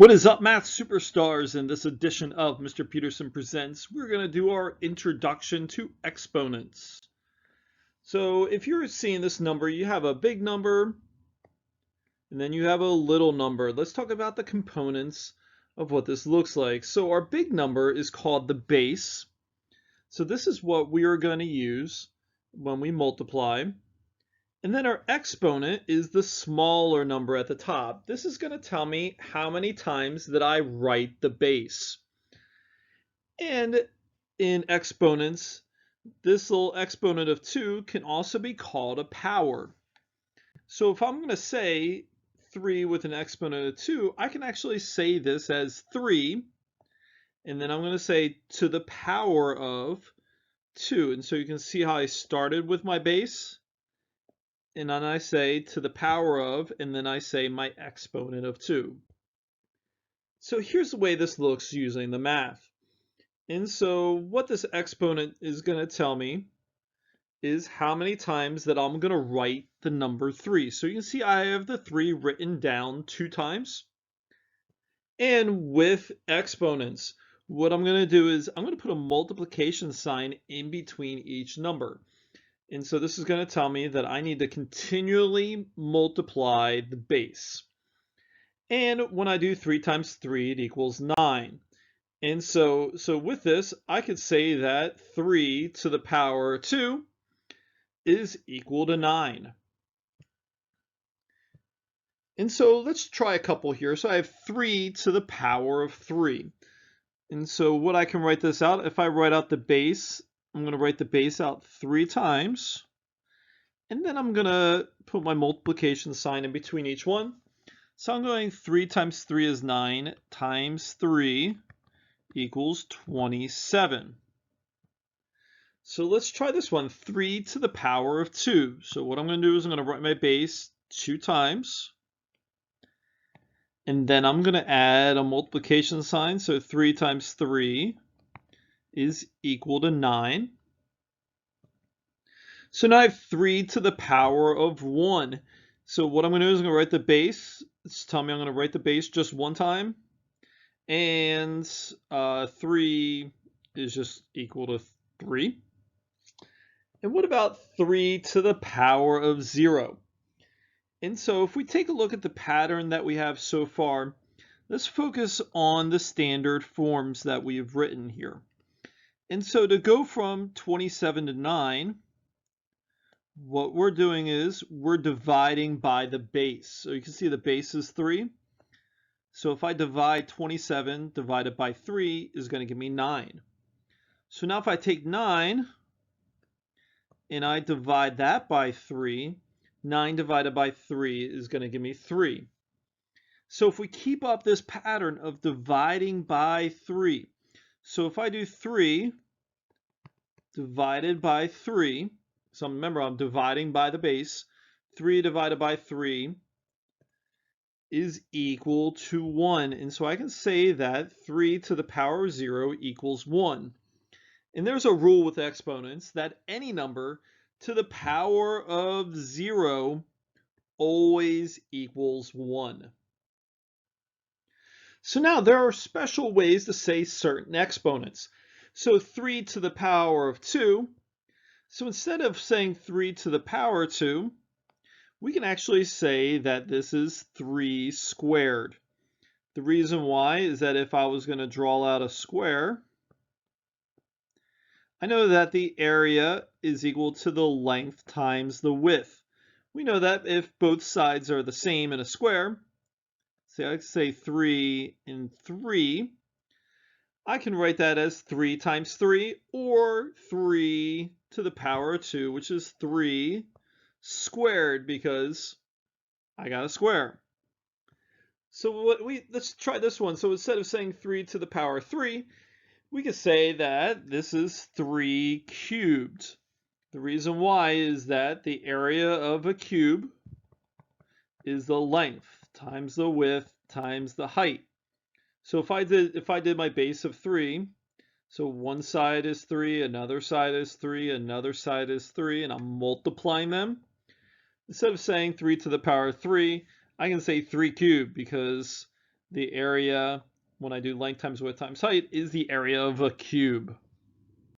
What is up, math superstars? In this edition of Mr. Peterson Presents, we're going to do our introduction to exponents. So if you're seeing this number, you have a big number and then you have a little number. Let's talk about the components of what this looks like. So our big number is called the base. So this is what we are going to use when we multiply. And then our exponent is the smaller number at the top. This is going to tell me how many times that I write the base. And in exponents, this little exponent of 2 can also be called a power. So if I'm going to say 3 with an exponent of 2, I can actually say this as 3. And then I'm going to say to the power of 2. And so you can see how I started with my base. And then I say to the power of, and then I say my exponent of 2. So here's the way this looks using the math. And so what this exponent is going to tell me is how many times that I'm going to write the number 3. So you can see I have the 3 written down 2 times. And with exponents, what I'm going to do is I'm going to put a multiplication sign in between each number. And so this is going to tell me that I need to continually multiply the base. And when I do 3 times 3, it equals 9. And so with this, I could say that 3 to the power of 2 is equal to 9. And so let's try a couple here. So I have 3 to the power of 3. And so what I can write this out, if I write out the base, I'm going to write the base out 3 times, and then I'm going to put my multiplication sign in between each one. So I'm going 3 times 3 is 9 times 3 equals 27. So let's try this one, 3 to the power of 2. So what I'm going to do is I'm going to write my base 2 times, and then I'm going to add a multiplication sign. So 3 times 3 is equal to 9. So now I have 3 to the power of 1. So what I'm going to do is I'm going to write the base. It's telling me I'm going to write the base just one time. And 3 is just equal to 3. And what about 3 to the power of 0? And so if we take a look at the pattern that we have so far, let's focus on the standard forms that we've written here. And so to go from 27 to 9, what we're doing is we're dividing by the base. So you can see the base is 3. So if I divide 27 divided by 3 is going to give me 9. So now if I take 9 and I divide that by 3, 9 divided by 3 is going to give me 3. So if we keep up this pattern of dividing by 3, so if I do 3 divided by 3, so remember I'm dividing by the base, 3 divided by 3 is equal to 1. And so I can say that 3 to the power of 0 equals 1. And there's a rule with exponents that any number to the power of 0 always equals 1. So now there are special ways to say certain exponents. So 3 to the power of 2. So instead of saying 3 to the power of 2, we can actually say that this is 3 squared. The reason why is that if I was going to draw out a square, I know that the area is equal to the length times the width. We know that if both sides are the same in a square, so I could say 3 and 3, I can write that as 3 times 3, or 3 to the power of 2, which is 3 squared, because I got a square. So let's try this one. So instead of saying 3 to the power of 3, we could say that this is 3 cubed. The reason why is that the area of a cube is the length times the width times the height. So if I did my base of 3, so one side is 3, another side is 3, another side is 3, and I'm multiplying them. Instead of saying 3 to the power of 3, I can say 3 cubed, because The area, when I do length times width times height, is the area of a cube.